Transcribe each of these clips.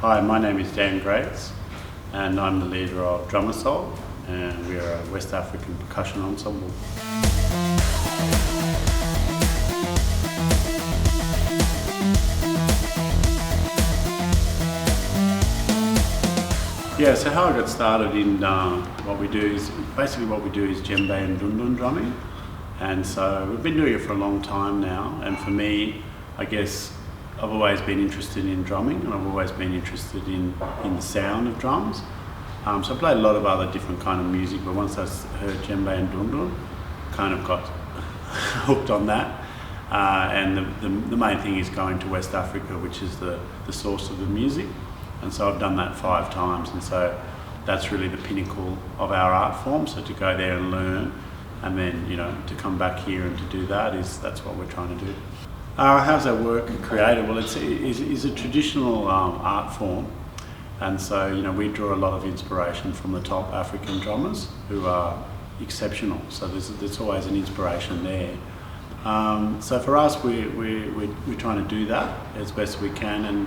Hi, my name is Dan Grates and I'm the leader of DRUMASSAULT, and we're a West African percussion ensemble. Yeah, so how I got started in what we do is djembe and dundun drumming, and so we've been doing it for a long time now. And for me, I guess I've always been interested in drumming, and I've always been interested in the sound of drums. So I played a lot of other different kind of music, but once I heard djembe and dundun, kind of got hooked on that. And the main thing is going to West Africa, which is the source of the music. And so I've done that 5 times, and so that's really the pinnacle of our art form. So to go there and learn, and then to come back here and to do that's what we're trying to do. How's that work created? Well, it's a traditional art form, and so we draw a lot of inspiration from the top African drummers who are exceptional. So there's always an inspiration there. So for us, we're trying to do that as best we can, and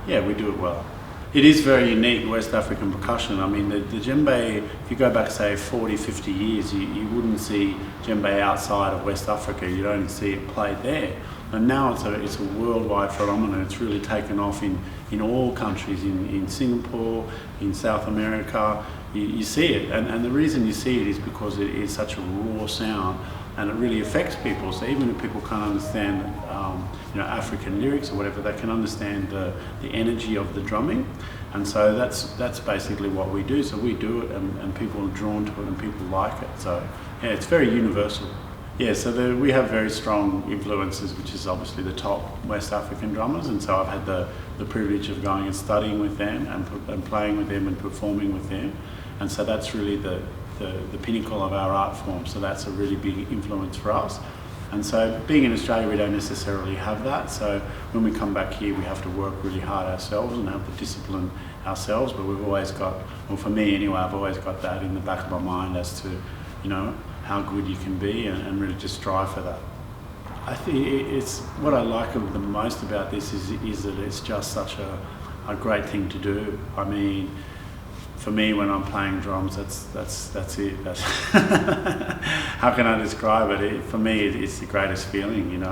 yeah, we do it well. It is very unique, West African percussion. I mean, the djembe, if you go back, say, 40, 50 years, you wouldn't see djembe outside of West Africa. You'd only see it played there. And now it's a worldwide phenomenon. It's really taken off in all countries, in Singapore, in South America. You see it, and the reason you see it is because it is such a raw sound, and it really affects people. So even if people can't understand African lyrics or whatever, they can understand the energy of the drumming. And so that's basically what we do. So we do it, and people are drawn to it, and people like it. So yeah, it's very universal. Yeah, so we have very strong influences, which is obviously the top West African drummers, and so I've had the privilege of going and studying with them and playing with them and performing with them. And so that's really the pinnacle of our art form. So that's a really big influence for us. And so being in Australia, we don't necessarily have that. So when we come back here, we have to work really hard ourselves and have the discipline ourselves. But we've always got, well, for me anyway, I've always got that in the back of my mind as to, how good you can be, and really just strive for that. I think it's what I like the most about this is that it's just such a great thing to do. I mean, for me, when I'm playing drums, that's it. How can I describe it? For me, it's the greatest feeling,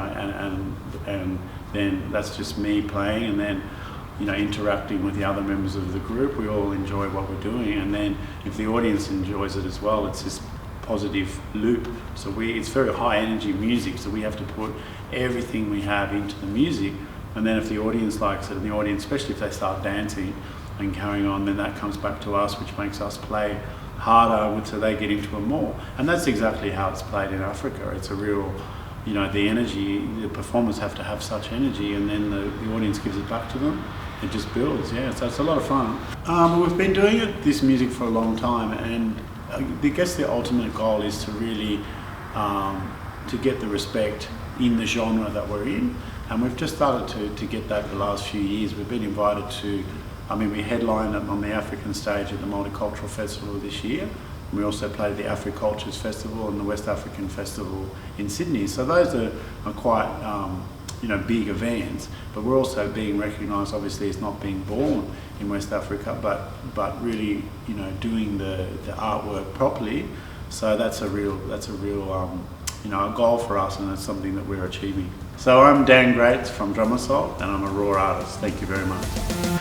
and then that's just me playing, and then interacting with the other members of the group. We all enjoy what we're doing, and then if the audience enjoys it as well, it's this positive loop. So it's very high energy music, so we have to put everything we have into the music, and then if the audience likes it, and the audience, especially if they start dancing and carrying on, then that comes back to us, which makes us play harder, so they get into it more. And that's exactly how it's played in Africa. It's a real, the energy, the performers have to have such energy, and then the audience gives it back to them. It just builds, yeah, so it's a lot of fun. We've been doing this music for a long time, and I guess the ultimate goal is to really to get the respect in the genre that we're in, and we've just started to get that the last few years. We've been invited to, we headlined on the African stage at the Multicultural Festival this year. We also played the AfriCultures Festival and the West African Festival in Sydney. So those are quite big events, but we're also being recognised, obviously, as not being born in West Africa, but really doing the artwork properly. So that's a real a goal for us, and it's something that we're achieving. So I'm Dan Grates from DRUMASSAULT, and I'm a RAW artist. Thank you very much.